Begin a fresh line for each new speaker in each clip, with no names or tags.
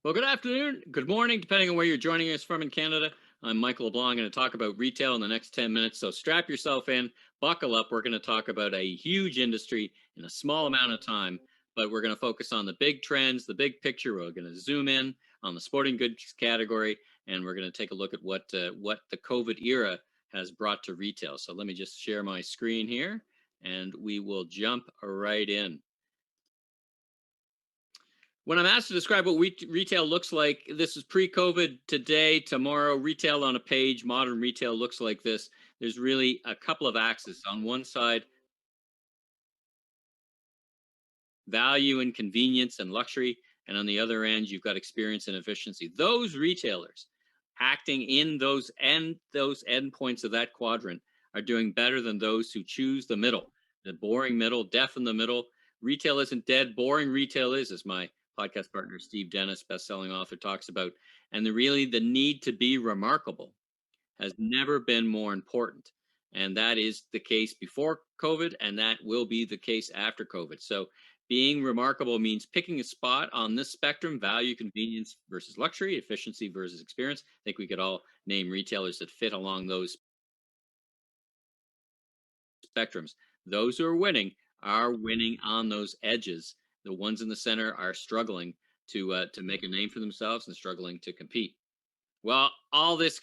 Well, good afternoon, good morning, depending on where you're joining us from in Canada. I'm Michael LeBlanc. I'm going to talk about retail in the next 10 minutes. So strap yourself in, buckle up. We're going to talk about a huge industry in a small amount of time, but we're going to focus on the big trends, the big picture. We're going to zoom in on the sporting goods category, and we're going to take a look at what the COVID era has brought to retail. So let me just share my screen here, and we will jump right in. When I'm asked to describe what retail looks like, this is pre-COVID, today, tomorrow. Retail on a page, modern retail looks like this. There's really a couple of axes. On one side, value and convenience and luxury, and on the other end, you've got experience and efficiency. Those retailers acting in those end points of that quadrant are doing better than those who choose the middle, the boring middle, deaf in the middle. Retail isn't dead. Boring retail is, as my podcast partner Steve Dennis, best-selling author, talks about. And the need to be remarkable has never been more important. And that is the case before COVID, and that will be the case after COVID. So being remarkable means picking a spot on this spectrum: value, convenience versus luxury, efficiency versus experience. I think we could all name retailers that fit along those spectrums. Those who are winning on those edges. The ones in the center are struggling to make a name for themselves and struggling to compete. Well, all this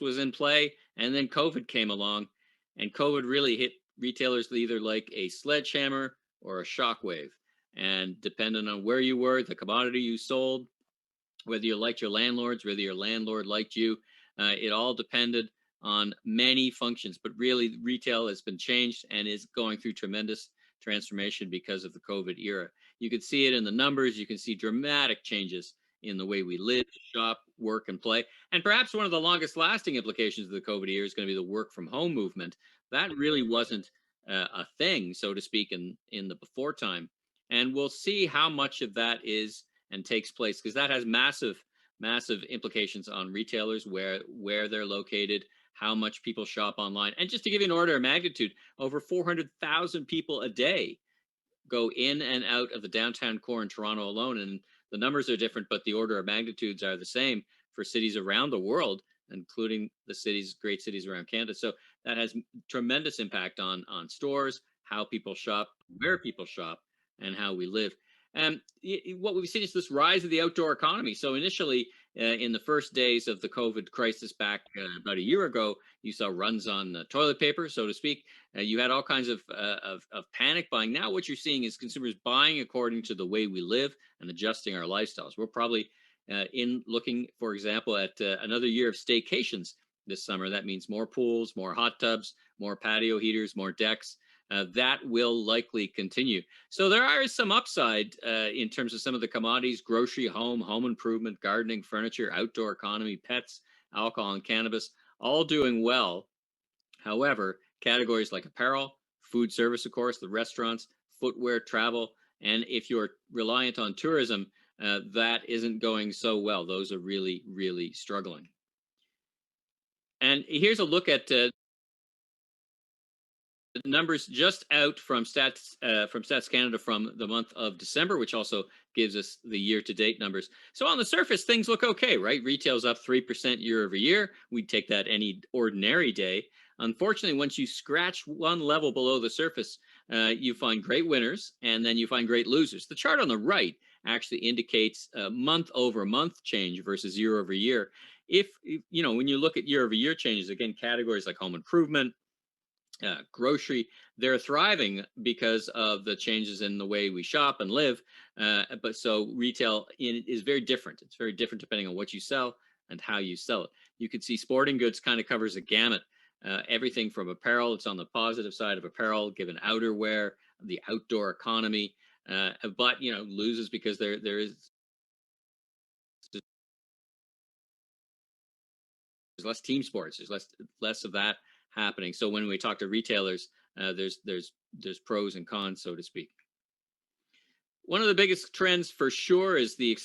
was in play, and then COVID came along, and COVID really hit retailers either like a sledgehammer or a shockwave. And depending on where you were, the commodity you sold, whether you liked your landlords, whether your landlord liked you, it all depended on many functions. But really, retail has been changed and is going through tremendous transformation because of the COVID era. You can see it in the numbers. You can see dramatic changes in the way we live, shop, work, and play. And perhaps one of the longest lasting implications of the COVID era is going to be the work from home movement. That really wasn't a thing, so to speak, in the before time. And we'll see how much of that is and takes place, because that has massive implications on retailers, where they're located, how much people shop online. And just to give you an order of magnitude, over 400,000 people a day go in and out of the downtown core in Toronto alone. And the numbers are different, but the order of magnitudes are the same for cities around the world, including the great cities around Canada. So that has tremendous impact on stores, how people shop, where people shop, and how we live. And what we've seen is this rise of the outdoor economy. So initially, in the first days of the COVID crisis back about a year ago, you saw runs on toilet paper, so to speak. You had all kinds of panic buying. Now what you're seeing is consumers buying according to the way we live and adjusting our lifestyles. We're probably in looking, for example, at another year of staycations this summer. That means more pools, more hot tubs, more patio heaters, more decks. That will likely continue. So there is some upside in terms of some of the commodities: grocery, home improvement, gardening, furniture, outdoor economy, pets, alcohol, and cannabis, all doing well. However, categories like apparel, food service, of course, the restaurants, footwear, travel, and if you're reliant on tourism, that isn't going so well. Those are really, really struggling. And here's a look at numbers just out from Stats Canada from the month of December, which also gives us the year-to-date numbers. So on the surface, things look okay, right? Retail's up 3% year over year. We'd take that any ordinary day. Unfortunately, once you scratch one level below the surface, you find great winners, and then you find great losers. The chart on the right actually indicates month-over-month change versus year over year. If when you look at year over year changes, again, categories like home improvement, grocery, they're thriving because of the changes in the way we shop and live. But so retail is very different. It's very different depending on what you sell and how you sell it. You can see sporting goods kind of covers a gamut. Everything from apparel, it's on the positive side of apparel, given outerwear, the outdoor economy, but loses because there is less team sports. There's less of that happening. So when we talk to retailers, there's pros and cons, so to speak. One of the biggest trends for sure is the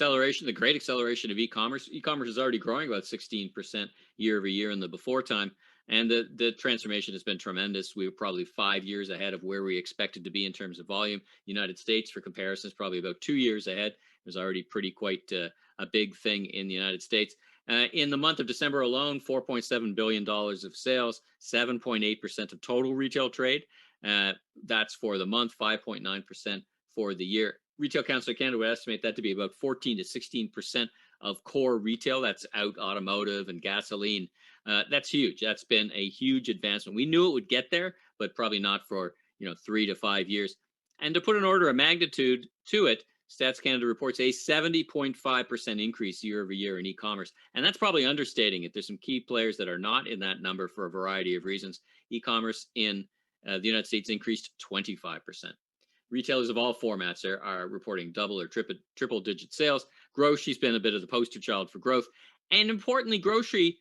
great acceleration of e-commerce. E-commerce is already growing about 16% year over year in the before time. And the transformation has been tremendous. We were probably 5 years ahead of where we expected to be in terms of volume. United States, for comparison, is probably about 2 years ahead. It was already quite a big thing in the United States. In the month of December alone, $4.7 billion of sales, 7.8% of total retail trade. That's for the month, 5.9% for the year. Retail Council of Canada would estimate that to be about 14 to 16% of core retail. That's out automotive and gasoline. That's huge. That's been a huge advancement. We knew it would get there, but probably not for 3 to 5 years. And to put an order of magnitude to it, Stats Canada reports a 70.5% increase year over year in e-commerce. And that's probably understating it. There's some key players that are not in that number for a variety of reasons. E-commerce in the United States increased 25%. Retailers of all formats are reporting double or triple digit sales. Grocery's been a bit of the poster child for growth. And importantly, grocery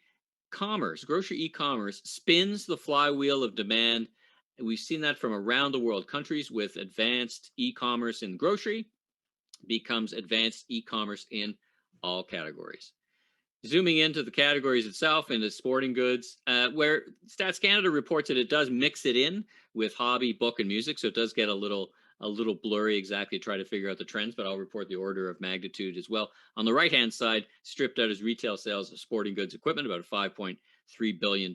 e-commerce spins the flywheel of demand. We've seen that from around the world. Countries with advanced e-commerce in grocery becomes advanced e-commerce in all categories. Zooming into the categories itself, into sporting goods, where Stats Canada reports that it does mix it in with hobby, book, and music, so it does get a little blurry exactly to try to figure out the trends, but I'll report the order of magnitude as well. On the right-hand side, stripped out as retail sales of sporting goods equipment, about $5.3 billion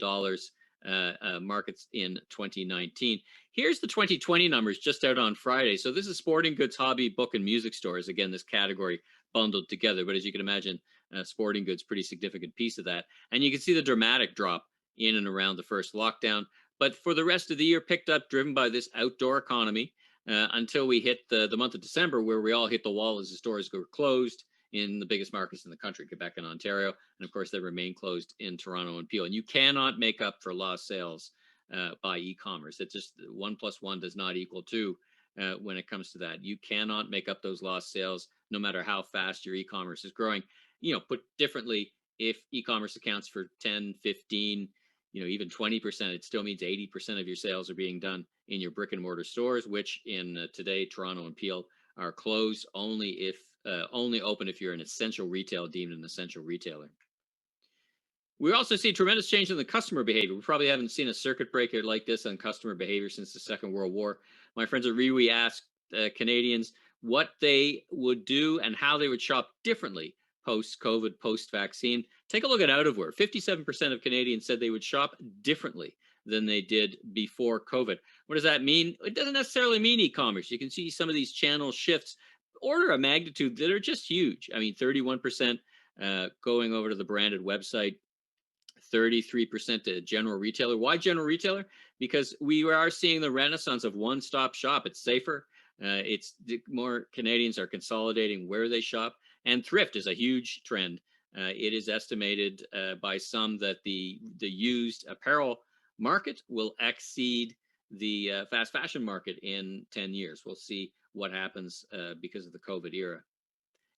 markets in 2019. Here's the 2020 numbers just out on Friday. So this is sporting goods, hobby, book, and music stores. Again, this category bundled together, but as you can imagine, sporting goods, pretty significant piece of that. And you can see the dramatic drop in and around the first lockdown. But for the rest of the year, picked up, driven by this outdoor economy, until we hit the month of December, where we all hit the wall as the stores were closed in the biggest markets in the country, Quebec and Ontario. And of course, they remain closed in Toronto and Peel. And you cannot make up for lost sales by e-commerce. It's just 1 + 1 does not equal 2 when it comes to that. You cannot make up those lost sales, no matter how fast your e-commerce is growing. Put differently, if e-commerce accounts for 10, 15, even 20%, it still means 80% of your sales are being done in your brick and mortar stores, which in today, Toronto and Peel are closed only open if you're an essential retail, deemed an essential retailer. We also see tremendous change in the customer behavior. We probably haven't seen a circuit breaker like this on customer behavior since the Second World War. My friends at Rewe asked Canadians what they would do and how they would shop differently post-COVID, post-vaccine. Take a look at out of where 57% of Canadians said they would shop differently than they did before COVID. What does that mean? It doesn't necessarily mean e-commerce. You can see some of these channel shifts, order of magnitude, that are just huge. I mean, 31% going over to the branded website, 33% to general retailer. Why general retailer? Because we are seeing the renaissance of one-stop shop. It's safer. It's more Canadians are consolidating where they shop. And thrift is a huge trend. It is estimated by some that the used apparel market will exceed the fast fashion market in 10 years. We'll see what happens because of the COVID era.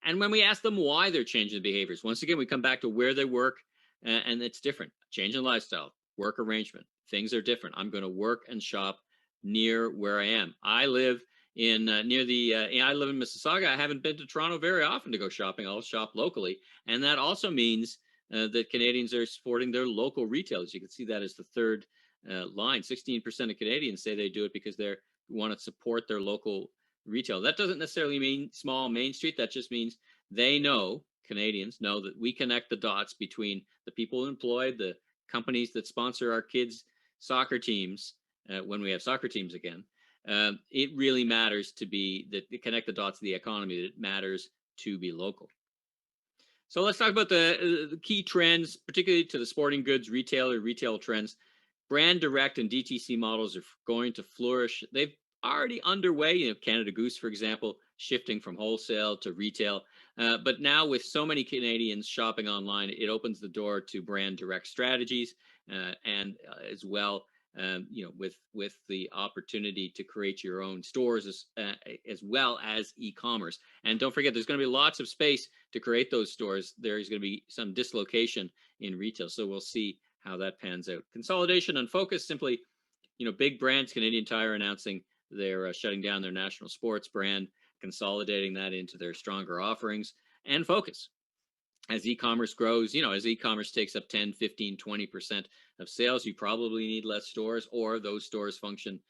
And when we ask them why they're changing the behaviors, once again, we come back to where they work, and it's different. Change in lifestyle, work arrangement, things are different. I'm going to work and shop near where I am. I live in I live in Mississauga. I haven't been to Toronto very often to go shopping. I'll shop locally, and that also means that Canadians are supporting their local retailers. You can see that as the third line. 16% of Canadians say they do it because they want to support their local retail. That doesn't necessarily mean small Main Street. That just means Canadians know that we connect the dots between the people employed, the companies that sponsor our kids' soccer teams when we have soccer teams again. It really matters to connect the dots of the economy. It matters to be local. So let's talk about the key trends, particularly to the sporting goods retail trends. Brand direct and DTC models are going to flourish. They've already underway. Canada Goose, for example, shifting from wholesale to retail. But now with so many Canadians shopping online, it opens the door to brand direct strategies and as well. With the opportunity to create your own stores as well as e-commerce. And don't forget, there's going to be lots of space to create those stores. There's going to be some dislocation in retail. So we'll see how that pans out. Consolidation and focus, simply, big brands, Canadian Tire announcing they're shutting down their national sports brand, consolidating that into their stronger offerings, and focus. as e-commerce grows, as e-commerce takes up 10, 15, 20% of sales, you probably need less stores, or those stores function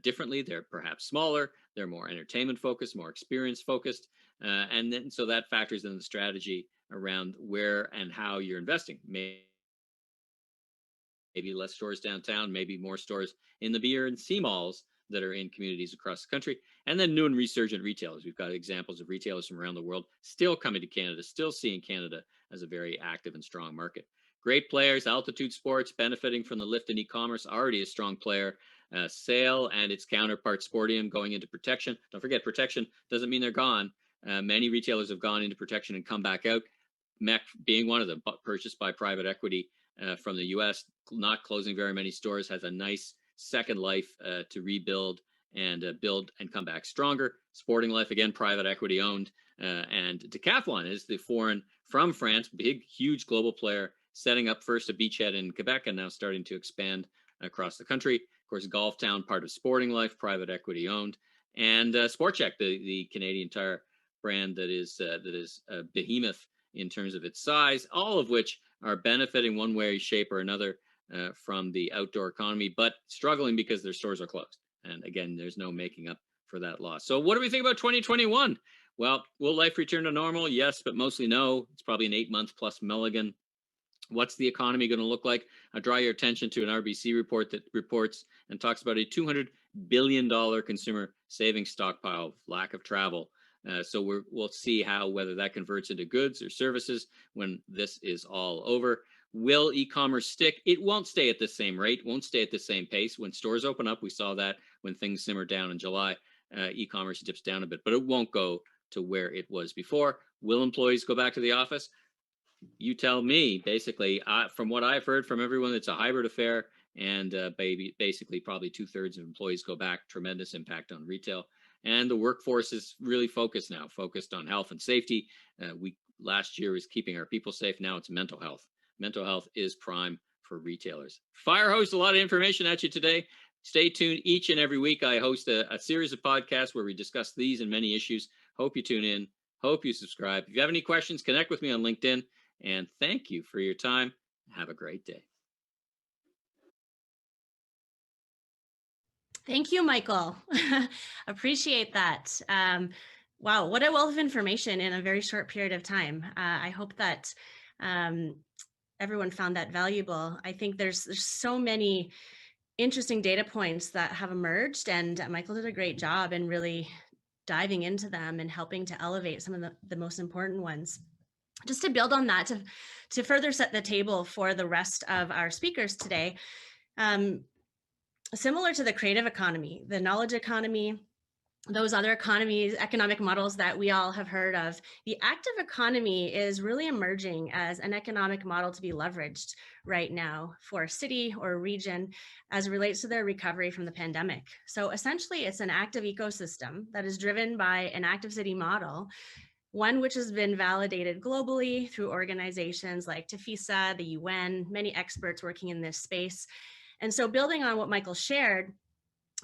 differently. They're perhaps smaller, they're more entertainment focused, more experience focused. And then so that factors in the strategy around where and how you're investing. Maybe less stores downtown, maybe more stores in the B and C malls that are in communities across the country. And then new and resurgent retailers. We've got examples of retailers from around the world still coming to Canada, still seeing Canada as a very active and strong market. Great players, Altitude Sports, benefiting from the lift in e-commerce, already a strong player. Sale and its counterpart Sportium going into protection. Don't forget, protection doesn't mean they're gone. Many retailers have gone into protection and come back out. MEC being one of them, purchased by private equity from the US, not closing very many stores, has a nice second life to rebuild and build and come back stronger. Sporting Life, again, private equity owned. And Decathlon is the foreign from France, big, huge global player, setting up first a beachhead in Quebec and now starting to expand across the country. Of course, Golf Town, part of Sporting Life, private equity owned. And Sport Chek, the Canadian tire brand that is a behemoth in terms of its size, all of which are benefiting one way, shape, or another from the outdoor economy, but struggling because their stores are closed. And again, there's no making up for that loss. So what do we think about 2021? Well, will life return to normal? Yes, but mostly no. It's probably an 8-month plus mulligan. What's the economy going to look like? I draw your attention to an RBC report that reports and talks about a $200 billion consumer savings stockpile, lack of travel. So we'll see whether that converts into goods or services when this is all over. Will e-commerce stick? It won't stay at the same rate, won't stay at the same pace. When stores open up, we saw that when things simmered down in July, e-commerce dips down a bit, but it won't go to where it was before. Will employees go back to the office? You tell me. Basically, from what I've heard from everyone, it's a hybrid affair, and basically probably 2/3 of employees go back. Tremendous impact on retail. And the workforce is really focused on health and safety. Last year was keeping our people safe. Now it's mental health. Mental health is prime for retailers. Fire host a lot of information at you today. Stay tuned. Each and every week, I host a series of podcasts where we discuss these and many issues. Hope you tune in. Hope you subscribe. If you have any questions, connect with me on LinkedIn. And thank you for your time. Have a great day.
Thank you, Michael. Appreciate that. Wow, what a wealth of information in a very short period of time. I hope that everyone found that valuable. I think there's so many interesting data points that have emerged, and Michael did a great job in really diving into them and helping to elevate some of the most important ones. Just to build on that, to further set the table for the rest of our speakers today, similar to the creative economy, the knowledge economy, those other economic models that we all have heard of, the active economy is really emerging as an economic model to be leveraged right now for a city or a region as it relates to their recovery from the pandemic. So essentially, it's an active ecosystem that is driven by an active city model, one which has been validated globally through organizations like TEFISA, the UN, many experts working in this space. And so building on what Michael shared,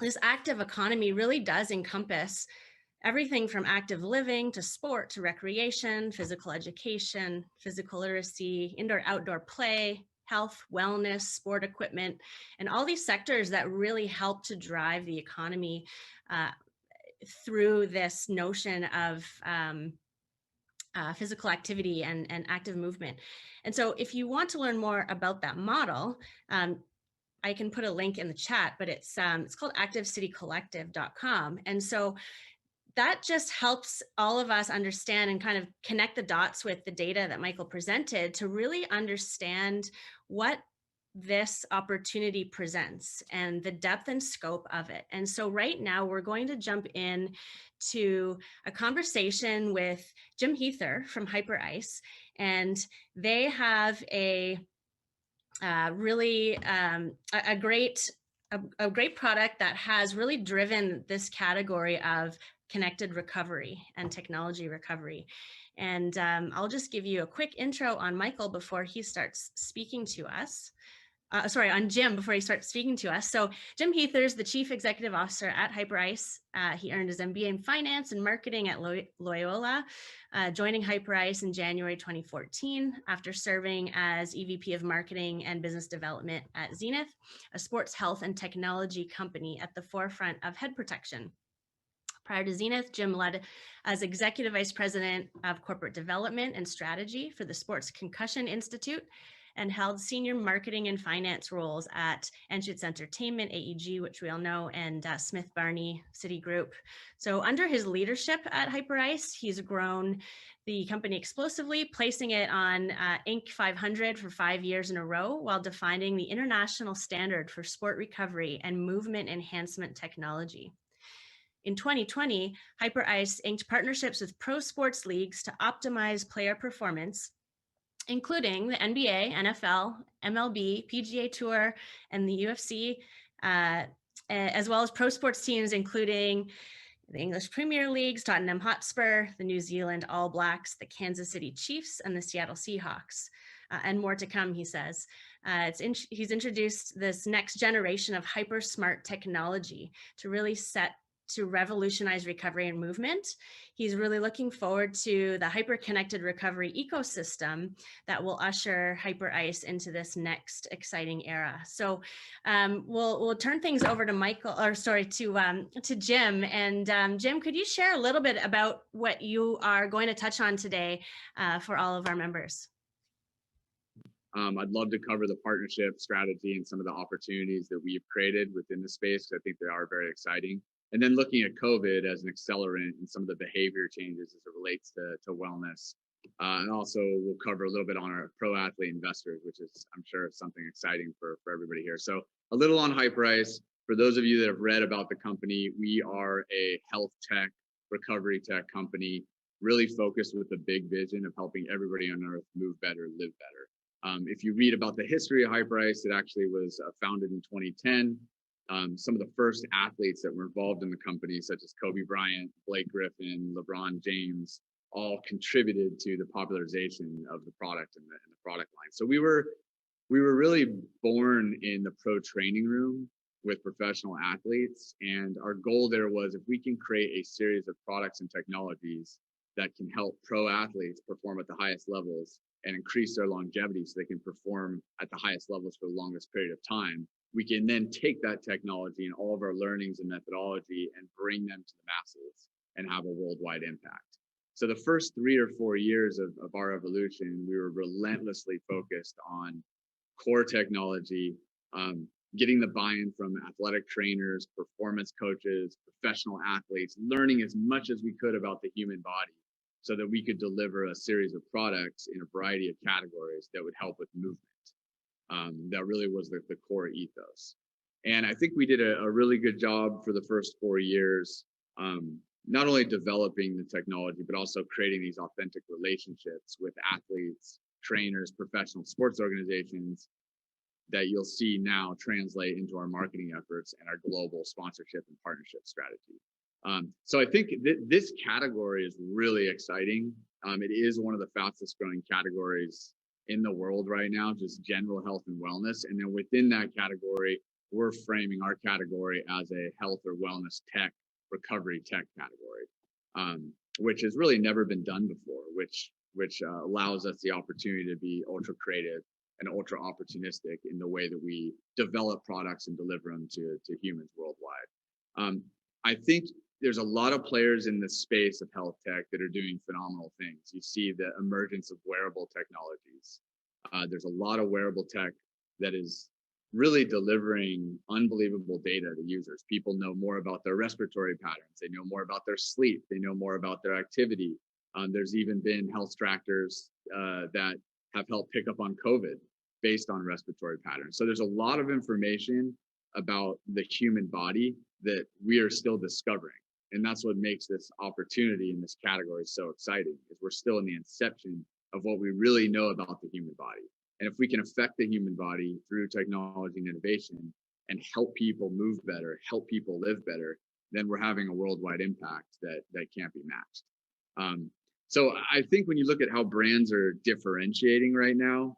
this active economy really does encompass everything from active living to sport to recreation, physical education, physical literacy, indoor-outdoor play, health, wellness, sport equipment, and all these sectors that really help to drive the economy through this notion of physical activity and active movement. And so if you want to learn more about that model, I can put a link in the chat, but it's called activecitycollective.com. And so that just helps all of us understand and kind of connect the dots with the data that Michael presented to really understand what this opportunity presents and the depth and scope of it. And so right now we're going to jump in to a conversation with Jim Huether from Hyperice, and they have a great product that has really driven this category of connected recovery and technology recovery. And I'll just give you a quick intro on Michael before he starts speaking to us. on Jim before he starts speaking to us. So Jim Huether is the Chief Executive Officer at Hyperice. He earned his MBA in Finance and Marketing at Loyola, joining Hyperice in January 2014 after serving as EVP of Marketing and Business Development at Zenith, a sports health and technology company at the forefront of head protection. Prior to Zenith, Jim led as Executive Vice President of Corporate Development and Strategy for the Sports Concussion Institute, and held senior marketing and finance roles at Enschutz Entertainment, AEG, which we all know, and Smith Barney Citigroup. So under his leadership at Hyperice, he's grown the company explosively, placing it on Inc. 500 for 5 years in a row, while defining the international standard for sport recovery and movement enhancement technology. In 2020, Hyperice inked partnerships with pro sports leagues to optimize player performance, including the NBA, NFL, MLB, PGA Tour, and the UFC, as well as pro sports teams, including the English Premier Leagues, Tottenham Hotspur, the New Zealand All Blacks, the Kansas City Chiefs, and the Seattle Seahawks, and more to come, he says. He's introduced this next generation of hyper smart technology to really to revolutionize recovery and movement. He's really looking forward to the hyper-connected recovery ecosystem that will usher Hyperice into this next exciting era. So we'll turn things over to Jim. And Jim, could you share a little bit about what you are going to touch on today for all of our members?
I'd love to cover the partnership strategy and some of the opportunities that we've created within the space. I think they are very exciting. And then looking at COVID as an accelerant and some of the behavior changes as it relates to wellness. And also we'll cover a little bit on our pro athlete investors, which is, I'm sure, something exciting for everybody here. So a little on Hyperice. For those of you that have read about the company, we are a health tech, recovery tech company, really focused with a big vision of helping everybody on earth move better, live better. If you read about the history of Hyperice, it actually was founded in 2010. Some of the first athletes that were involved in the company, such as Kobe Bryant, Blake Griffin, LeBron James, all contributed to the popularization of the product and the product line. So we were really born in the pro training room with professional athletes. And our goal there was, if we can create a series of products and technologies that can help pro athletes perform at the highest levels and increase their longevity so they can perform at the highest levels for the longest period of time, we can then take that technology and all of our learnings and methodology and bring them to the masses and have a worldwide impact. So the first 3 or 4 years of our evolution, we were relentlessly focused on core technology, getting the buy-in from athletic trainers, performance coaches, professional athletes, learning as much as we could about the human body so that we could deliver a series of products in a variety of categories that would help with movement. That really was the core ethos. And I think we did a really good job for the first 4 years, not only developing the technology, but also creating these authentic relationships with athletes, trainers, professional sports organizations that you'll see now translate into our marketing efforts and our global sponsorship and partnership strategy. So I think this category is really exciting. It is one of the fastest growing categories in the world right now, just general health and wellness. And then within that category, we're framing our category as a health or wellness tech, recovery tech category, which has really never been done before, which allows us the opportunity to be ultra creative and ultra opportunistic in the way that we develop products and deliver them to humans worldwide. I think there's a lot of players in the space of health tech that are doing phenomenal things. You see the emergence of wearable technologies. There's a lot of wearable tech that is really delivering unbelievable data to users. People know more about their respiratory patterns. They know more about their sleep. They know more about their activity. There's even been health trackers that have helped pick up on COVID based on respiratory patterns. So there's a lot of information about the human body that we are still discovering. And that's what makes this opportunity in this category so exciting, is we're still in the inception of what we really know about the human body. And if we can affect the human body through technology and innovation and help people move better, help people live better, then we're having a worldwide impact that can't be matched. So I think when you look at how brands are differentiating right now,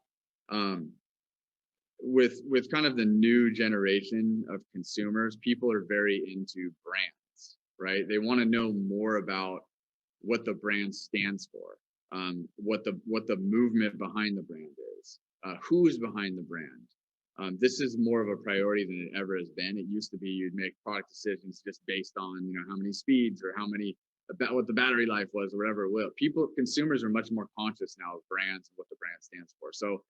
with kind of the new generation of consumers, people are very into brands, right? They want to know more about what the brand stands for, what the movement behind the brand is, who's behind the brand. This is more of a priority than it ever has been. It used to be you'd make product decisions just based on, you know, how many speeds or how many, about what the battery life was or whatever it will. Consumers are much more conscious now of brands and what the brand stands for. So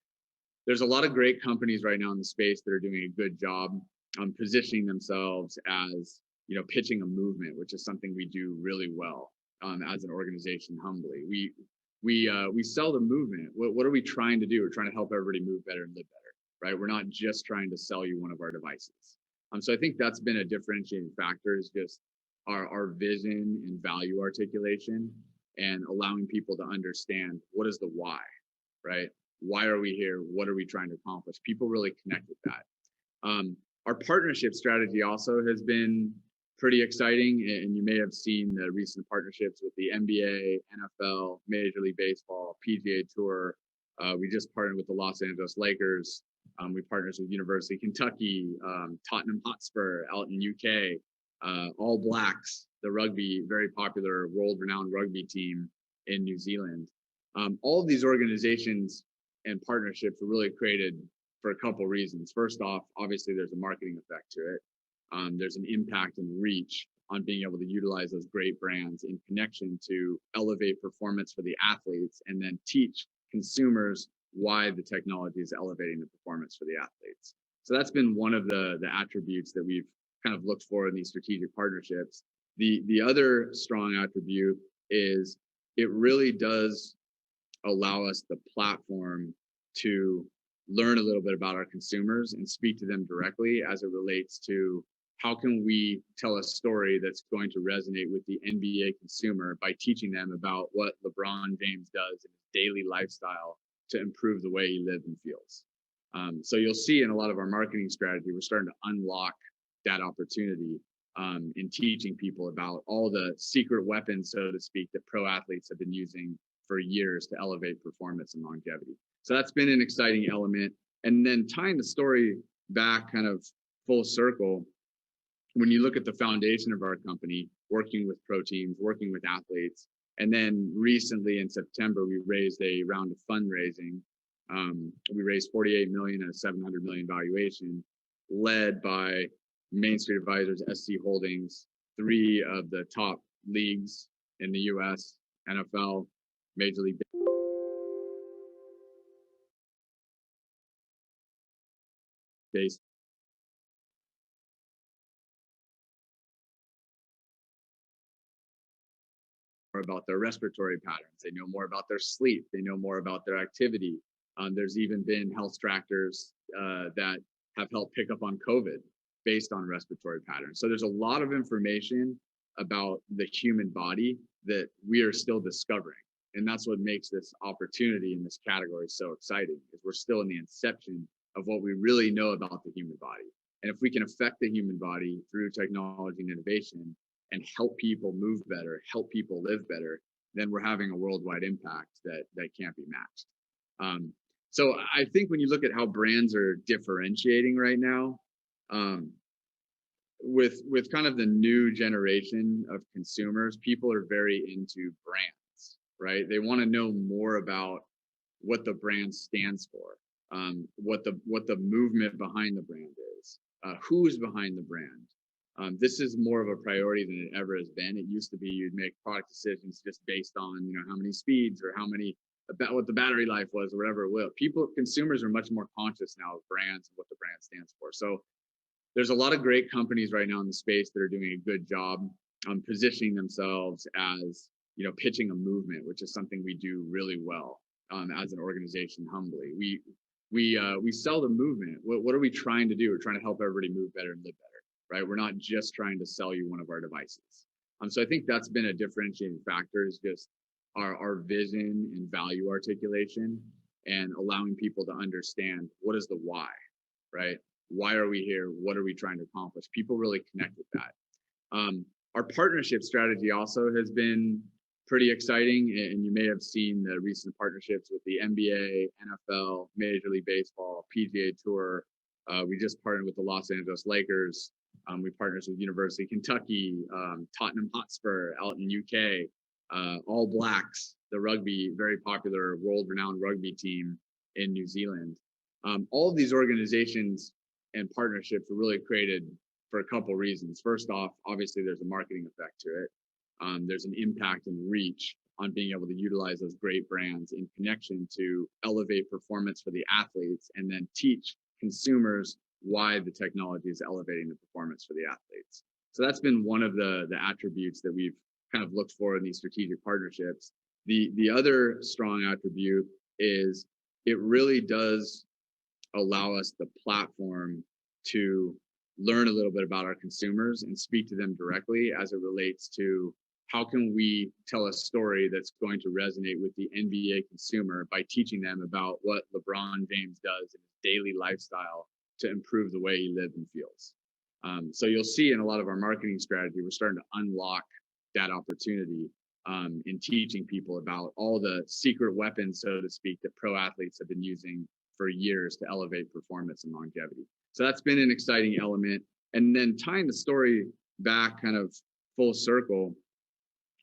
there's a lot of great companies right now in the space that are doing a good job positioning themselves as, you know, pitching a movement, which is something we do really well as an organization. Humbly, we sell the movement. What are we trying to do? We're trying to help everybody move better and live better, right? We're not just trying to sell you one of our devices. So I think that's been a differentiating factor, is just our vision and value articulation, and allowing people to understand what is the why, right? Why are we here? What are we trying to accomplish? People really connect with that. Our partnership strategy also has been pretty exciting, and you may have seen the recent partnerships with the NBA, NFL, Major League Baseball, PGA Tour. We just partnered with the Los Angeles Lakers. We partnered with University of Kentucky, Tottenham Hotspur out in UK, All Blacks, the rugby, very popular, world-renowned rugby team in New Zealand. All of these organizations and partnerships were really created for a couple reasons. First off, obviously there's a marketing effect to it. There's an impact and reach on being able to utilize those great brands in connection to elevate performance for the athletes, and then teach consumers why the technology is elevating the performance for the athletes. So that's been one of the attributes that we've kind of looked for in these strategic partnerships. The other strong attribute is it really does allow us the platform to learn a little bit about our consumers and speak to them directly as it relates to how can we tell a story that's going to resonate with the NBA consumer by teaching them about what LeBron James does in his daily lifestyle to improve the way he lives and feels. So you'll see in a lot of our marketing strategy, we're starting to unlock that opportunity in teaching people about all the secret weapons, so to speak, that pro athletes have been using for years to elevate performance and longevity. So that's been an exciting element. And then tying the story back kind of full circle, when you look at the foundation of our company, working with pro teams, working with athletes, and then recently in September, we raised a round of fundraising. We raised 48 million at a 700 million valuation, led by Main Street Advisors, SC Holdings, 3 of the top leagues in the US, NFL, Major League Baseball. More about their respiratory patterns. They know more about their sleep. They know more about their activity. There's even been health trackers that have helped pick up on COVID based on respiratory patterns. So there's a lot of information about the human body that we are still discovering. And that's what makes this opportunity in this category so exciting, is we're still in the inception of what we really know about the human body. And if we can affect the human body through technology and innovation and help people move better, help people live better, then we're having a worldwide impact that can't be matched. So I think when you look at how brands are differentiating right now, with kind of the new generation of consumers, people are very into brands, right? They want to know more about what the brand stands for, what the movement behind the brand is, who's behind the brand. This is more of a priority than it ever has been. It used to be you'd make product decisions just based on, you know, how many speeds or how many, about what the battery life was or whatever it will. Consumers are much more conscious now of brands and what the brand stands for. So there's a lot of great companies right now in the space that are doing a good job positioning themselves as, you know, pitching a movement, which is something we do really well as an organization. Humbly, we sell the movement. What are we trying to do? We're trying to help everybody move better and live better, right? We're not just trying to sell you one of our devices. So I think that's been a differentiating factor, is just our vision and value articulation, and allowing people to understand what is the why, right? Why are we here? What are we trying to accomplish? People really connect with that. Our partnership strategy also has been pretty exciting. And you may have seen the recent partnerships with the NBA, NFL, Major League Baseball, PGA Tour. We just partnered with the Los Angeles Lakers. We partnered with University of Kentucky, Tottenham Hotspur out in UK, All Blacks, the rugby, very popular, world-renowned rugby team in New Zealand. All of these organizations and partnerships were really created for a couple reasons. First off, obviously there's a marketing effect to it. There's an impact and reach on being able to utilize those great brands in connection to elevate performance for the athletes and then teach consumers why the technology is elevating the performance for the athletes. So that's been one of the attributes that we've kind of looked for in these strategic partnerships. The other strong attribute is it really does allow us the platform to learn a little bit about our consumers and speak to them directly as it relates to how can we tell a story that's going to resonate with the NBA consumer by teaching them about what LeBron James does in his daily lifestyle to improve the way he lives and feels. So you'll see in a lot of our marketing strategy, we're starting to unlock that opportunity in teaching people about all the secret weapons, so to speak, that pro athletes have been using for years to elevate performance and longevity. So that's been an exciting element. And then tying the story back kind of full circle,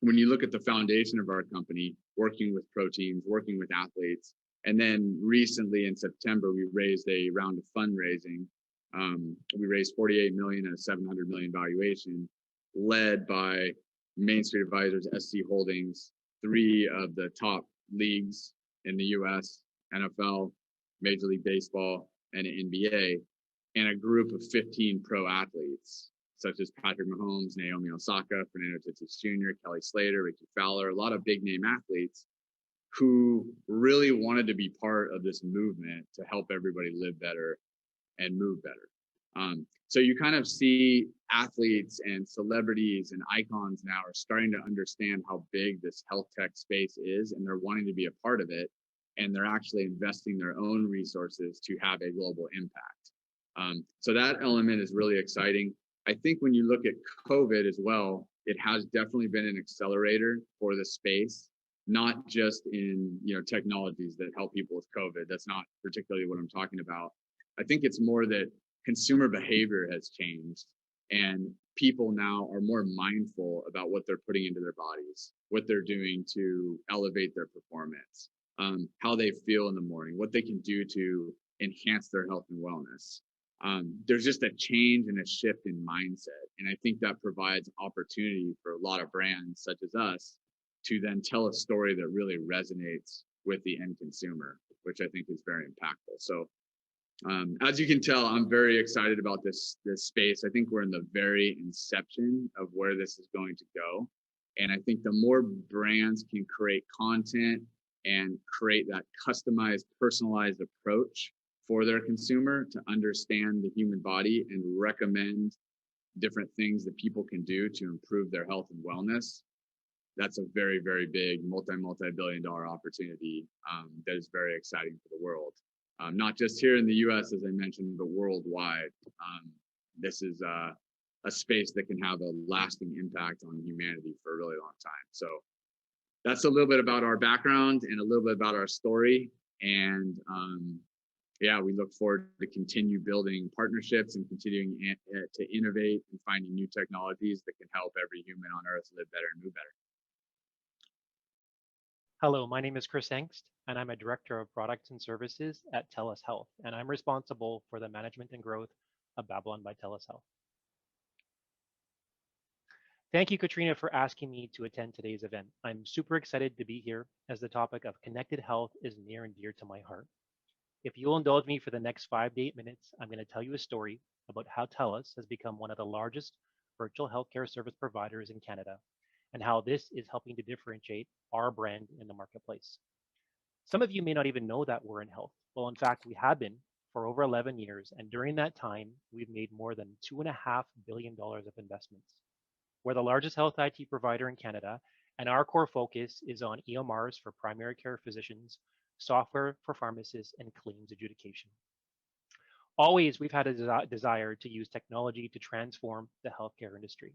when you look at the foundation of our company, working with pro teams, working with athletes, and then recently in September, we raised a round of fundraising. We raised 48 million at a 700 million valuation, led by Main Street Advisors, SC Holdings, 3 of the top leagues in the US, NFL, Major League Baseball, and NBA, and a group of 15 pro athletes, such as Patrick Mahomes, Naomi Osaka, Fernando Tatis Jr., Kelly Slater, Ricky Fowler, a lot of big name athletes who really wanted to be part of this movement to help everybody live better and move better. So you kind of see athletes and celebrities and icons now are starting to understand how big this health tech space is, and they're wanting to be a part of it, and they're actually investing their own resources to have a global impact. So that element is really exciting. I think when you look at COVID as well, it has definitely been an accelerator for the space, not just in technologies that help people with COVID. That's not particularly what I'm talking about. I think it's more that consumer behavior has changed, and people now are more mindful about what they're putting into their bodies, what they're doing to elevate their performance, how they feel in the morning, what they can do to enhance their health and wellness. There's just a change and a shift in mindset. And I think that provides opportunity for a lot of brands such as us to then tell a story that really resonates with the end consumer, which I think is very impactful. So as you can tell, I'm very excited about this space. I think we're in the very inception of where this is going to go. And I think the more brands can create content and create that customized, personalized approach for their consumer to understand the human body and recommend different things that people can do to improve their health and wellness, that's a very, very big multi-billion dollar opportunity that is very exciting for the world. Not just here in the US, as I mentioned, but worldwide. This is a space that can have a lasting impact on humanity for a really long time. So that's a little bit about our background and a little bit about our story. And yeah, we look forward to continue building partnerships and continuing to innovate and finding new technologies that can help every human on Earth live better and move better.
Hello, my name is Chris Engst, and I'm a Director of Products and Services at TELUS Health, and I'm responsible for the management and growth of Babylon by TELUS Health. Thank you, Katrina, for asking me to attend today's event. I'm super excited to be here as the topic of connected health is near and dear to my heart. If you'll indulge me for the next 5 to 8 minutes, I'm going to tell you a story about how TELUS has become one of the largest virtual healthcare service providers in Canada, and how this is helping to differentiate our brand in the marketplace. Some of you may not even know that we're in health. Well, in fact, we have been for over 11 years, and during that time, we've made more than $2.5 billion of investments. We're the largest health IT provider in Canada, and our core focus is on EMRs for primary care physicians, software for pharmacists, and claims adjudication. Always, we've had a desire to use technology to transform the healthcare industry.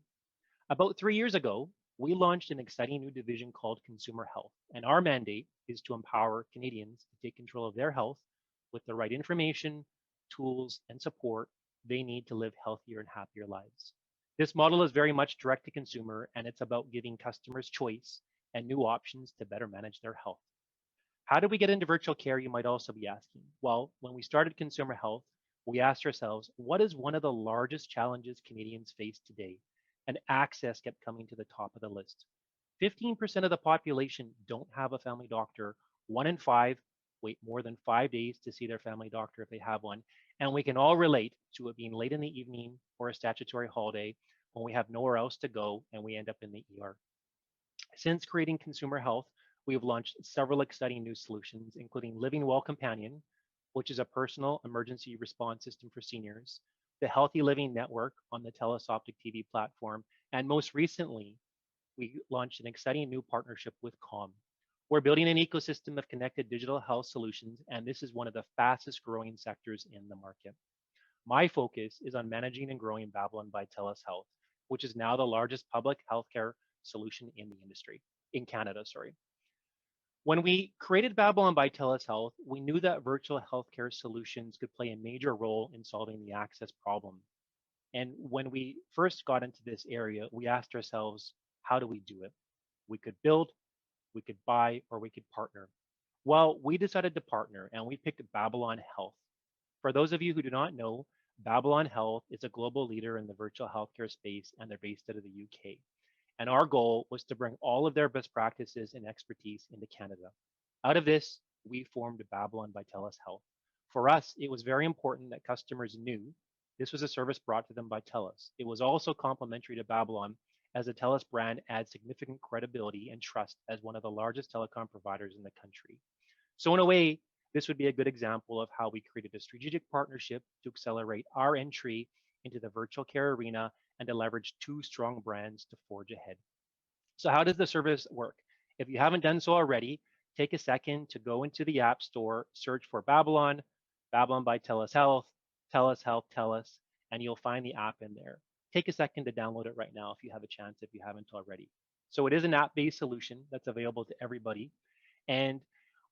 About 3 years ago, we launched an exciting new division called Consumer Health. And our mandate is to empower Canadians to take control of their health with the right information, tools, and support they need to live healthier and happier lives. This model is very much direct to consumer, and it's about giving customers choice and new options to better manage their health. How did we get into virtual care, you might also be asking? Well, when we started Consumer Health, we asked ourselves, what is one of the largest challenges Canadians face today? And access kept coming to the top of the list. 15% of the population don't have a family doctor. 1 in 5 wait more than 5 days to see their family doctor if they have one. And we can all relate to it being late in the evening or a statutory holiday when we have nowhere else to go and we end up in the ER. Since creating Consumer Health, we have launched several exciting new solutions, including Living Well Companion, which is a personal emergency response system for seniors, the Healthy Living Network on the TELUS Optic TV platform, and most recently, we launched an exciting new partnership with Calm. We're building an ecosystem of connected digital health solutions, and this is one of the fastest growing sectors in the market. My focus is on managing and growing Babylon by TELUS Health, which is now the largest public healthcare solution in the industry, in Canada, sorry. When we created Babylon by TELUS Health, we knew that virtual healthcare solutions could play a major role in solving the access problem. And when we first got into this area, we asked ourselves, how do we do it? We could build, we could buy, or we could partner. Well, we decided to partner and we picked Babylon Health. For those of you who do not know, Babylon Health is a global leader in the virtual healthcare space and they're based out of the UK. And our goal was to bring all of their best practices and expertise into Canada. Out of this, we formed Babylon by TELUS Health. For us, it was very important that customers knew this was a service brought to them by TELUS. It was also complementary to Babylon, as the TELUS brand adds significant credibility and trust as one of the largest telecom providers in the country. So in a way, this would be a good example of how we created a strategic partnership to accelerate our entry into the virtual care arena and to leverage two strong brands to forge ahead. So how does the service work? If you haven't done so already, take a second to go into the App Store, search for Babylon, Babylon by TELUS Health, TELUS Health, TELUS, and you'll find the app in there. Take a second to download it right now if you have a chance, if you haven't already. So it is an app-based solution that's available to everybody. And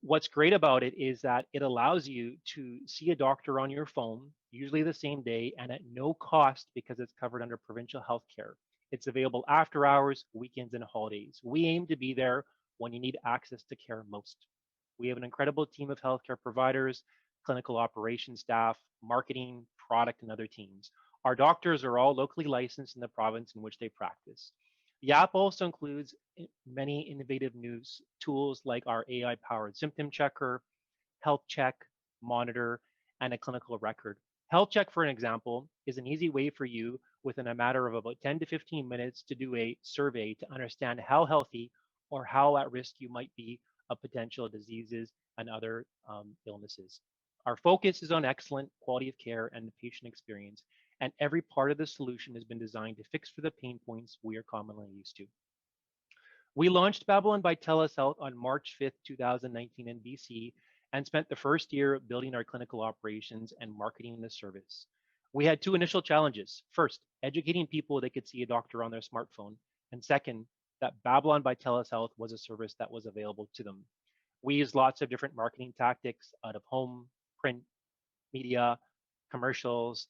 what's great about it is that it allows you to see a doctor on your phone, usually the same day, and at no cost because it's covered under provincial health care. It's available after hours, weekends, and holidays. We aim to be there when you need access to care most. We have an incredible team of healthcare providers, clinical operations staff, marketing, product, and other teams. Our doctors are all locally licensed in the province in which they practice. The app also includes many innovative news tools like our AI-powered symptom checker, health check, monitor, and a clinical record. Health check, for an example, is an easy way for you within a matter of about 10 to 15 minutes to do a survey to understand how healthy or how at risk you might be of potential diseases and other illnesses. Our focus is on excellent quality of care and the patient experience, and every part of the solution has been designed to fix for the pain points we are commonly used to. We launched Babylon by TELUS Health on March 5th, 2019 in BC, and spent the first year building our clinical operations and marketing the service. We had two initial challenges. First, educating people they could see a doctor on their smartphone, and second, that Babylon by TELUS Health was a service that was available to them. We used lots of different marketing tactics out of home, print, media, commercials,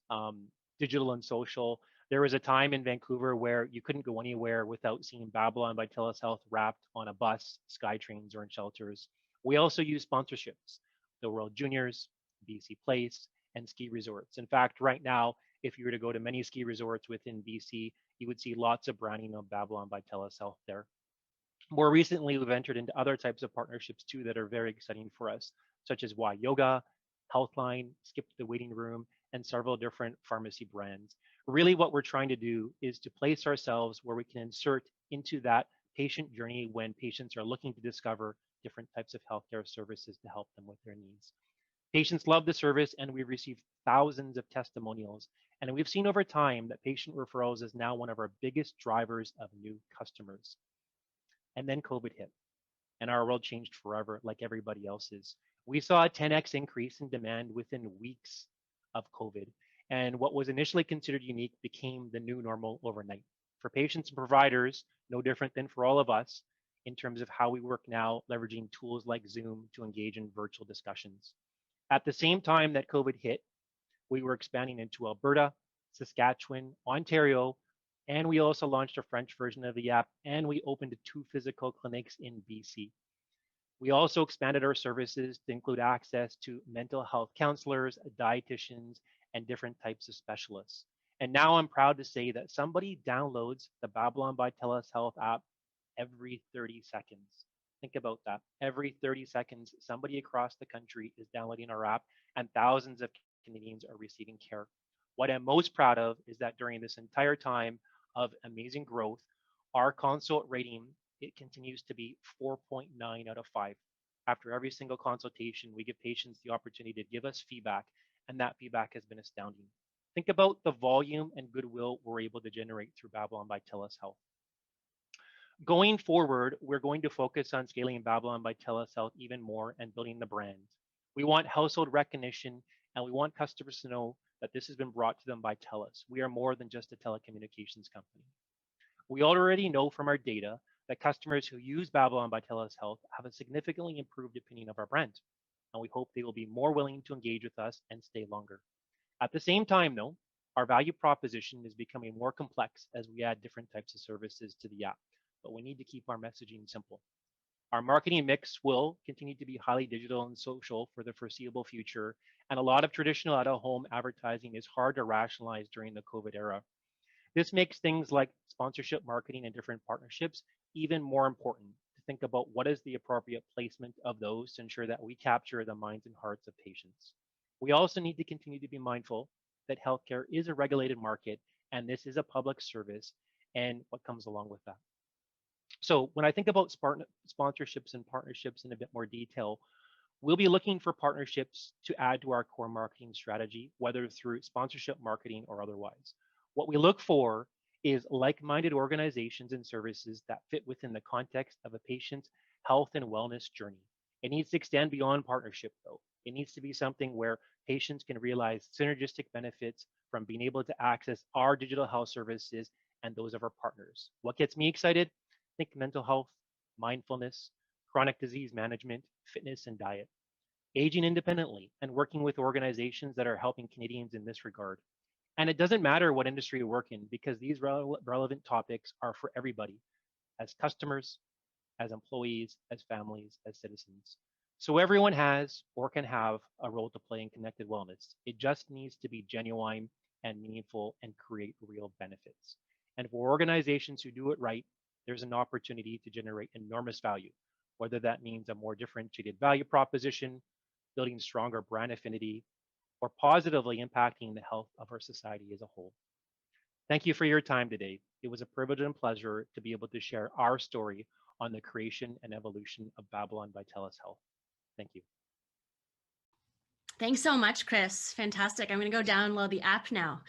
digital and social. There was a time in Vancouver where you couldn't go anywhere without seeing Babylon by TELUS Health wrapped on a bus, SkyTrains, or in shelters. We also use sponsorships, the World Juniors, BC Place, and ski resorts. In fact, right now, if you were to go to many ski resorts within BC, you would see lots of branding of Babylon by TELUS Health there. More recently, we've entered into other types of partnerships too that are very exciting for us, such as Y Yoga, Healthline, Skip to the Waiting Room, and several different pharmacy brands. Really what we're trying to do is to place ourselves where we can insert into that patient journey when patients are looking to discover different types of healthcare services to help them with their needs. Patients love the service, and we've received thousands of testimonials. And we've seen over time that patient referrals is now one of our biggest drivers of new customers. And then COVID hit, and our world changed forever like everybody else's. We saw a 10x increase in demand within weeks of COVID. And what was initially considered unique became the new normal overnight. For patients and providers, no different than for all of us in terms of how we work now, leveraging tools like Zoom to engage in virtual discussions. At the same time that COVID hit, we were expanding into Alberta, Saskatchewan, Ontario, and we also launched a French version of the app, and we opened 2 physical clinics in BC. We also expanded our services to include access to mental health counselors, dietitians, and different types of specialists. And now I'm proud to say that somebody downloads the Babylon by TELUS Health app every 30 seconds. Think about that. Every 30 seconds, somebody across the country is downloading our app, and thousands of Canadians are receiving care. What I'm most proud of is that during this entire time of amazing growth, our consult rating, it continues to be 4.9 out of 5. After every single consultation, we give patients the opportunity to give us feedback, and that feedback has been astounding. Think about the volume and goodwill we're able to generate through Babylon by TELUS Health. Going forward, we're going to focus on scaling Babylon by TELUS Health even more and building the brand. We want household recognition, and we want customers to know that this has been brought to them by TELUS. We are more than just a telecommunications company. We already know from our data that customers who use Babylon by TELUS Health have a significantly improved opinion of our brand, and we hope they will be more willing to engage with us and stay longer. At the same time, though, our value proposition is becoming more complex as we add different types of services to the app, but we need to keep our messaging simple. Our marketing mix will continue to be highly digital and social for the foreseeable future, and a lot of traditional out-of-home advertising is hard to rationalize during the COVID era. This makes things like sponsorship marketing and different partnerships even more important to think about what is the appropriate placement of those to ensure that we capture the minds and hearts of patients. We also need to continue to be mindful that healthcare is a regulated market, and this is a public service, and what comes along with that. So when I think about sponsorships and partnerships in a bit more detail, we'll be looking for partnerships to add to our core marketing strategy, whether through sponsorship marketing or otherwise. What we look for is like-minded organizations and services that fit within the context of a patient's health and wellness journey. It needs to extend beyond partnership, though. It needs to be something where patients can realize synergistic benefits from being able to access our digital health services and those of our partners. What gets me excited? Think mental health, mindfulness, chronic disease management, fitness, and diet. Aging independently and working with organizations that are helping Canadians in this regard. And it doesn't matter what industry you work in, because these relevant topics are for everybody, as customers, as employees, as families, as citizens. So everyone has or can have a role to play in connected wellness. It just needs to be genuine and meaningful and create real benefits. And for organizations who do it right, there's an opportunity to generate enormous value, whether that means a more differentiated value proposition, building stronger brand affinity, or positively impacting the health of our society as a whole. Thank you for your time today. It was a privilege and pleasure to be able to share our story on the creation and evolution of Babylon by TELUS Health. Thank you.
Thanks so much, Chris. Fantastic. I'm going to go download the app now.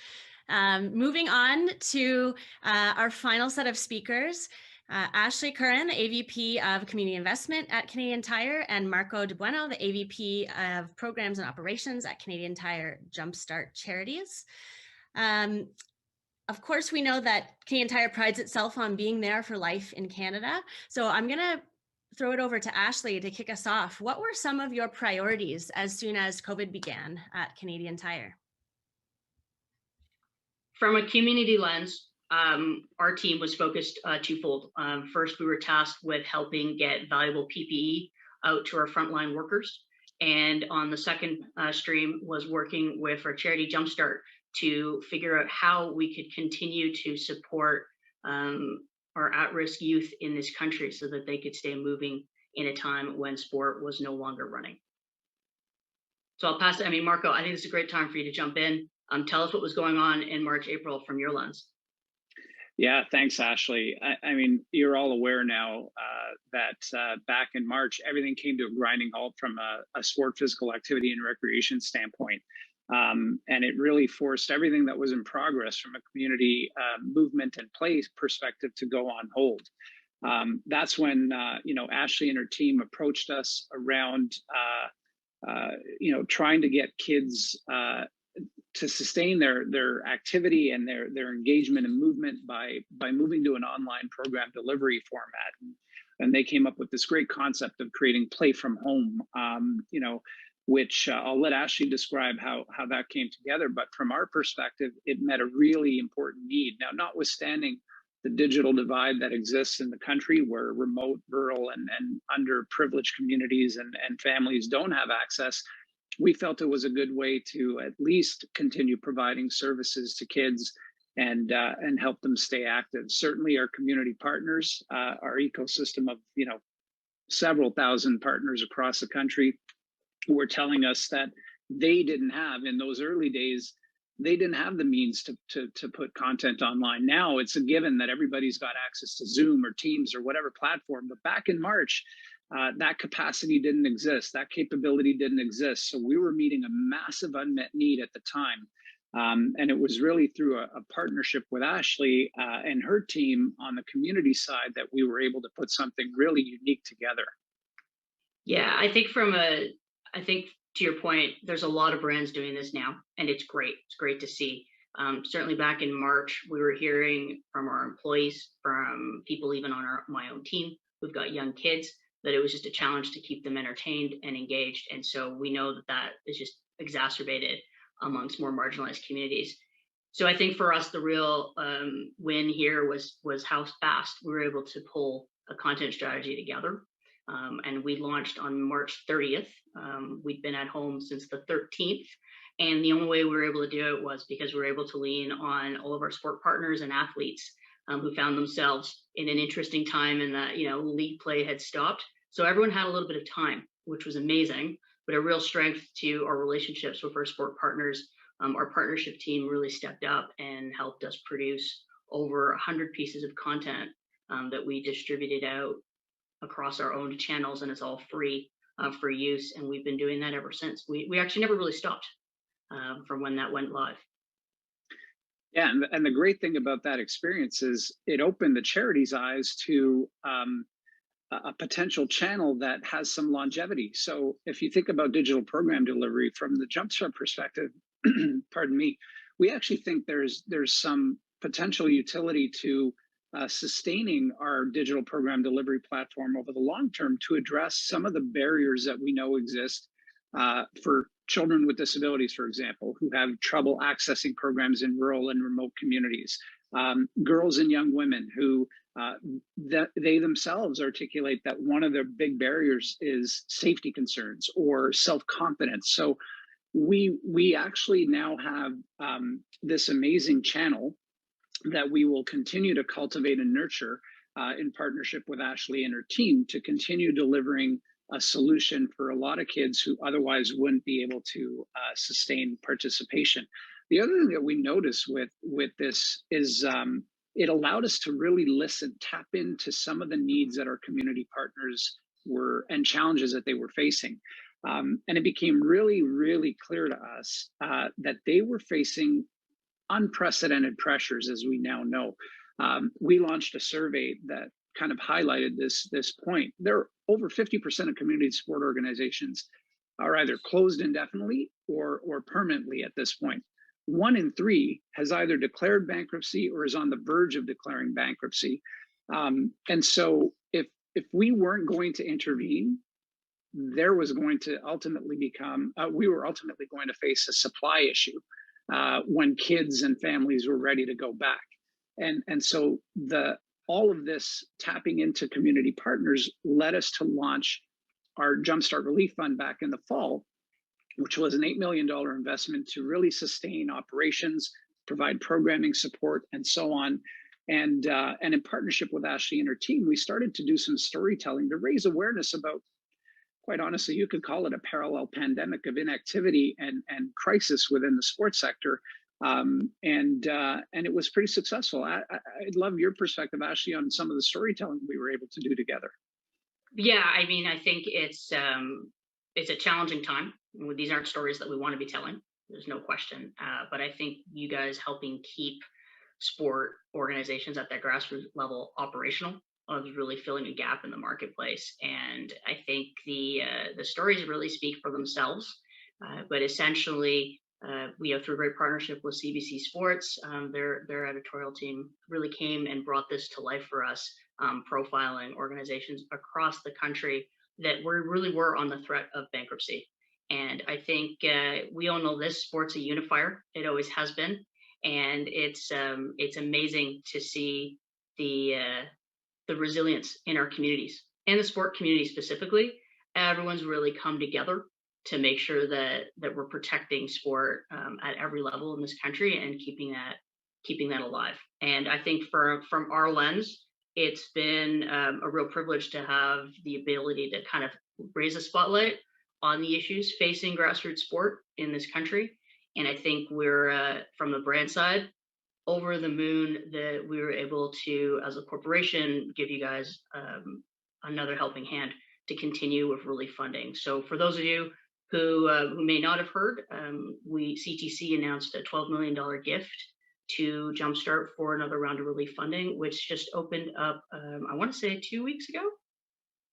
Moving on to our final set of speakers, Ashely Curran, the AVP of Community Investment at Canadian Tire, and Marco de Bueno, the AVP of Programs and Operations at Canadian Tire Jumpstart Charities. Of course, we know that Canadian Tire prides itself on being there for life in Canada. So I'm going to throw it over to Ashely to kick us off. What were some of your priorities as soon as COVID began at Canadian Tire?
From a community lens, our team was focused twofold. First, we were tasked with helping get valuable PPE out to our frontline workers. And on the second stream was working with our charity Jumpstart to figure out how we could continue to support our at-risk youth in this country so that they could stay moving in a time when sport was no longer running. So I'll pass it. Marco, I think it's a great time for you to jump in. Tell us what was going on in March, April from your lens.
Yeah, thanks, Ashely. You're all aware now that back in March, everything came to a grinding halt from a sport, physical activity, and recreation standpoint. And it really forced everything that was in progress from a community movement and play perspective to go on hold. That's when Ashely and her team approached us around trying to get kids to sustain their activity and their engagement and movement by moving to an online program delivery format. And they came up with this great concept of creating play from home, which I'll let Ashely describe how that came together. But from our perspective, it met a really important need. Now, notwithstanding the digital divide that exists in the country, where remote, rural, and underprivileged communities and families don't have access, we felt it was a good way to at least continue providing services to kids and help them stay active. Certainly, our community partners, our ecosystem of several thousand partners across the country, were telling us that they didn't have, in those early days, they didn't have the means to put content online. Now it's a given that everybody's got access to Zoom or Teams or whatever platform. But back in March, that capacity didn't exist. That capability didn't exist. So we were meeting a massive unmet need at the time. And it was really through a partnership with Ashely and her team on the community side that we were able to put something really unique together.
Yeah, I think to your point, there's a lot of brands doing this now, and it's great. It's great to see. Certainly back in March, we were hearing from our employees, from people even on my own team who've got young kids, that it was just a challenge to keep them entertained and engaged. And so we know that is just exacerbated amongst more marginalized communities. So I think for us, the real win here was how fast we were able to pull a content strategy together. And we launched on March 30th. We'd been at home since the 13th. And the only way we were able to do it was because we were able to lean on all of our sport partners and athletes who found themselves in an interesting time, and that, league play had stopped. So everyone had a little bit of time, which was amazing, but a real strength to our relationships with our sport partners. Our partnership team really stepped up and helped us produce over 100 pieces of content that we distributed out across our own channels, and it's all free for use. And we've been doing that ever since. We actually never really stopped from when that went live.
Yeah, and the great thing about that experience is it opened the Charities' eyes to a potential channel that has some longevity. So if you think about digital program delivery from the Jumpstart perspective, pardon me, we actually think there's some potential utility to sustaining our digital program delivery platform over the long term to address some of the barriers that we know exist for children with disabilities, for example, who have trouble accessing programs in rural and remote communities, girls and young women who that they themselves articulate that one of their big barriers is safety concerns or self-confidence. So we actually now have this amazing channel that we will continue to cultivate and nurture in partnership with Ashely and her team to continue delivering a solution for a lot of kids who otherwise wouldn't be able to sustain participation. The other thing that we noticed with this is it allowed us to really tap into some of the needs that our community partners were and challenges that they were facing. And it became really, really clear to us that they were facing unprecedented pressures, as we now know. We launched a survey that kind of highlighted this point. There are over 50% of community sport organizations are either closed indefinitely or permanently at this point. 1 in 3 has either declared bankruptcy or is on the verge of declaring bankruptcy. And so if we weren't going to intervene, there was going to ultimately become, we were ultimately going to face a supply issue when kids and families were ready to go back. And so all of this tapping into community partners led us to launch our Jumpstart Relief Fund back in the fall, which was an $8 million investment to really sustain operations, provide programming support, and so on. And in partnership with Ashely and her team, we started to do some storytelling to raise awareness about, quite honestly, you could call it a parallel pandemic of inactivity and crisis within the sports sector. And it was pretty successful. I'd love your perspective, Ashely, on some of the storytelling we were able to do together.
Yeah, I mean, I think it's a challenging time. These aren't stories that we want to be telling. There's no question. But I think you guys helping keep sport organizations at that grassroots level operational is really filling a gap in the marketplace. And I think the stories really speak for themselves. But essentially, we have, through a great partnership with CBC Sports, their editorial team really came and brought this to life for us, profiling organizations across the country that really were on the threat of bankruptcy. And I think we all know this: sport's a unifier. It always has been, and it's amazing to see the resilience in our communities and the sport community specifically. Everyone's really come together to make sure that we're protecting sport at every level in this country and keeping that alive. And I think from our lens, it's been a real privilege to have the ability to kind of raise a spotlight on the issues facing grassroots sport in this country. And I think we're, from the brand side, over the moon that we were able to, as a corporation, give you guys another helping hand to continue with relief funding. So for those of you who may not have heard, CTC announced a $12 million gift to Jumpstart for another round of relief funding, which just opened up, I want to say 2 weeks ago.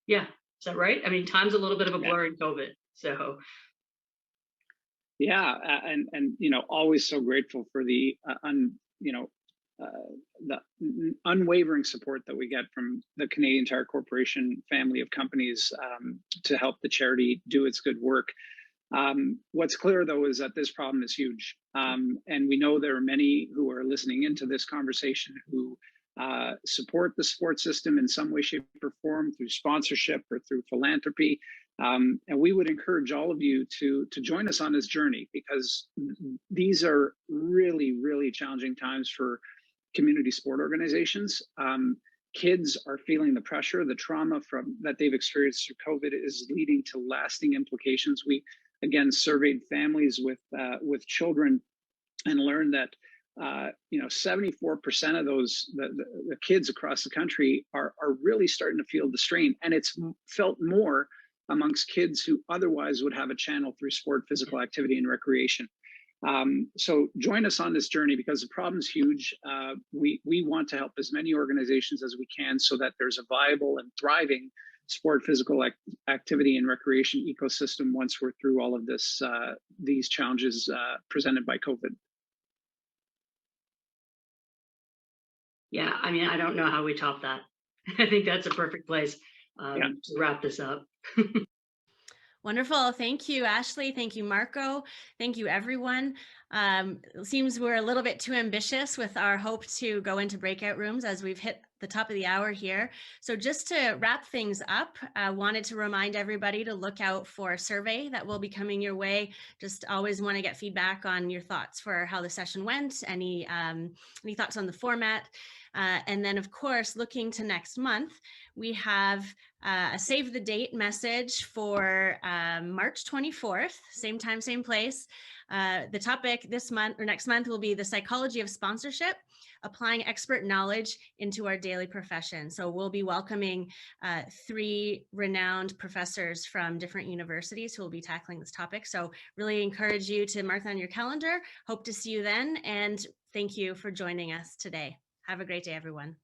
Yeah, is that right? I mean, time's a little bit of a blur in COVID, so.
Yeah, and you know, always so grateful for the the unwavering support that we get from the Canadian Tire Corporation family of companies to help the charity do its good work. What's clear, though, is that this problem is huge. And we know there are many who are listening into this conversation who support the support system in some way, shape, or form through sponsorship or through philanthropy. And we would encourage all of you to join us on this journey, because these are really, really challenging times for community sport organizations. Kids are feeling the pressure, the trauma that they've experienced through COVID is leading to lasting implications. We, again, surveyed families with children and learned that 74% of the kids across the country are really starting to feel the strain, and it's felt more amongst kids who otherwise would have a channel through sport, physical activity, and recreation. So join us on this journey, because the problem's huge. We want to help as many organizations as we can so that there's a viable and thriving sport, physical activity, and recreation ecosystem once we're through all of this, these challenges presented by COVID.
Yeah, I mean, I don't know how we top that. I think that's a perfect place to wrap this up.
Wonderful. Thank you, Ashely. Thank you, Marco. Thank you, everyone. It seems we're a little bit too ambitious with our hope to go into breakout rooms as we've hit the top of the hour here. So just to wrap things up, I wanted to remind everybody to look out for a survey that will be coming your way. Just always want to get feedback on your thoughts for how the session went, any thoughts on the format. And then, of course, looking to next month, we have a save the date message for March 24th, same time, same place. The topic this month or next month will be the psychology of sponsorship, applying expert knowledge into our daily profession. So we'll be welcoming 3 renowned professors from different universities who will be tackling this topic. So really encourage you to mark on your calendar. Hope to see you then. And thank you for joining us today. Have a great day, everyone.